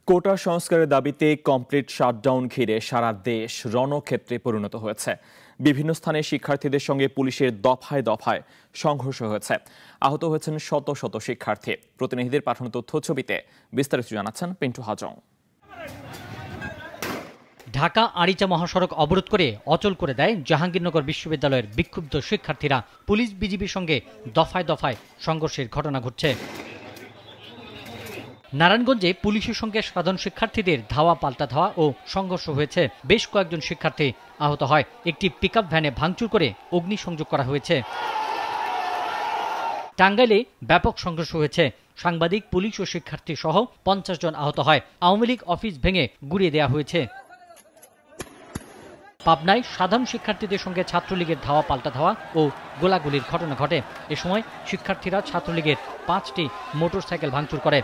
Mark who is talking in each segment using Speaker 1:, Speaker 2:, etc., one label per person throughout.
Speaker 1: কোটা সংস্কারের দাবিতে complete shutdown ঘিরে সারা দেশ রণক্ষেত্রে পরিণত হয়েছে। বিভিন্ন স্থানে শিক্ষার্থীদের সঙ্গে পুলিশের দফায় দফায় সংঘর্ষ হয়েছে। আহত হয়েছেন শত শত শিক্ষার্থী। প্রতিনিধিদের পাঠানো তথ্য ছবিতে বিস্তারিত জানাচ্ছেন পিন্টু হাজং।
Speaker 2: ঢাকা আরিচা মহাসড়ক অবরোধ করে অচল করে দেয় জাহাঙ্গীরনগর বিশ্ববিদ্যালয়ের বিক্ষুব্ধ শিক্ষার্থীরা। পুলিশ বিজিবির সঙ্গে দফায় দফায় সংঘর্ষের ঘটনা ঘটছে। নারায়ণগঞ্জে পুলিশের সঙ্গে সাধারণ শিক্ষার্থীদের ধাওয়া পাল্টা ধাওয়া ও সংঘর্ষ হয়েছে। বেশ কয়েকজন শিক্ষার্থী আহত হয়। একটি পিকআপ ভ্যানে ভাঙচুর করে অগ্নিসংযোগ করা হয়েছে। টাঙ্গাইলে ব্যাপক সংঘর্ষ হয়েছে। সাংবাদিক, পুলিশ ও শিক্ষার্থী সহ 50 জন আহত হয়। আওয়ামী লীগ অফিস ভেঙে গুড়িয়ে দেওয়া হয়েছে। পাবনায় সাধারণ শিক্ষার্থীদের সঙ্গে ছাত্রলীগের ধাওয়া পাল্টা ধাওয়া ও গোলাগুলির ঘটনা ঘটে। এ সময় শিক্ষার্থীরা ছাত্রলীগের 5টি মোটরসাইকেল ভাঙচুর করে।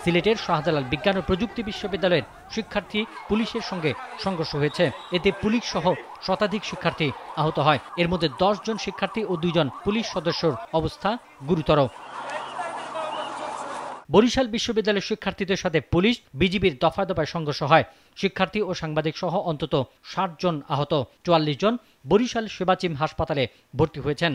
Speaker 2: সিলেটের শাহজালাল বিজ্ঞান ও প্রযুক্তি বিশ্ববিদ্যালয়ের শিক্ষার্থী পুলিশের সঙ্গে সংঘর্ষ হয়েছে। এতে পুলিশ সহ শতাধিক শিক্ষার্থী আহত হয়। এর মধ্যে 10 জন শিক্ষার্থী ও 2 জন পুলিশ সদস্যর অবস্থা গুরুতর। বরিশাল বিশ্ববিদ্যালয়ের শিক্ষার্থীদের সাথে পুলিশ বিজিবির দফায় দফায় সংঘর্ষ হয়। শিক্ষার্থী ও সাংবাদিক সহ অন্তত 60 জন আহত। 44 জন বরিশাল সেবাচিম হাসপাতালে ভর্তি হয়েছেন।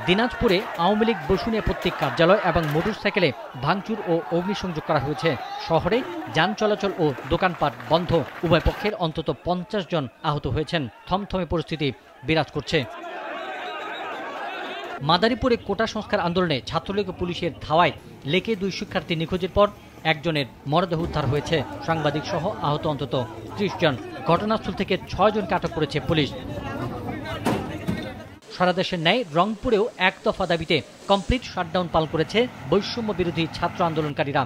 Speaker 2: দিনাজপুরে আওয়ামী লীগ বসুনিয়া প্রত্যেক কার্যালয় এবং মোটরসাইকেলে ভাঙচুর ও অগ্নিসংযোগ করা হয়েছে। শহরে যান চলাচল ও দোকানপাট বন্ধ। উভয় পক্ষের অন্তত 50 জন আহত হয়েছেন। থমথমে পরিস্থিতি বিরাজ করছে। মাদারীপুরে কোটা সংস্কার আন্দোলনে ছাত্রলীগ ও পুলিশের ধাওয়ায় লেকে 2 শিক্ষার্থী নিখোঁজের পর একজনের মরদেহ উদ্ধার হয়েছে। সাংবাদিক সহ আহত অন্তত 30 জন। ঘটনাস্থল থেকে 6 জনকে আটক করেছে পুলিশ। সারা দেশের ন্যায় রংপুরেও এক দফা দাবিতে কমপ্লিট শাটডাউন পালন করেছে বৈষম্য বিরোধী ছাত্র আন্দোলনকারীরা।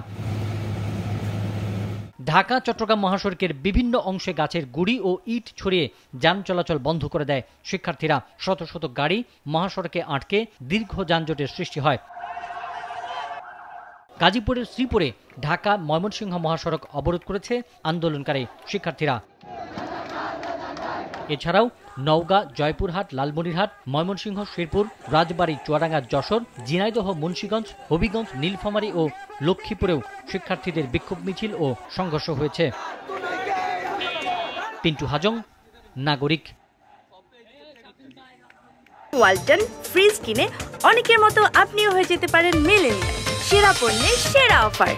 Speaker 2: ঢাকা চট্টগ্রাম মহাসড়কের বিভিন্ন অংশে গাছের গুড়ি ও ইট ছড়িয়ে যান চলাচল বন্ধ করে দেয় শিক্ষার্থীরা। শত শত গাড়ি মহাসড়কে আটকে দীর্ঘ যানজটের সৃষ্টি হয়। গাজীপুরের শ্রীপুরে ঢাকা ময়মনসিংহ মহাসড়ক অবরোধ করেছে আন্দোলনকারী শিক্ষার্থীরা। এছাড়াও নওগাঁ, জয়পুরহাট, লালমনিরহাট, ময়মনসিংহ, শেরপুর, রাজবাড়ী, চুয়াডাঙ্গা, যশোর, ঝিনাইদহ, মুন্সিগঞ্জ, হবিগঞ্জ, নীলফামারী ও লক্ষ্মীপুরেও শিক্ষার্থীদের বিক্ষোভ মিছিল ও সংঘর্ষ হয়েছে। পিন্টু হাজং, নাগরিক।
Speaker 3: ওয়ালটন ফ্রিজ কিনে অনেকের মতো আপনিও হয়ে যেতে পারেন মিলেনিয়াল। সেরা পণ্যের সেরা অফার।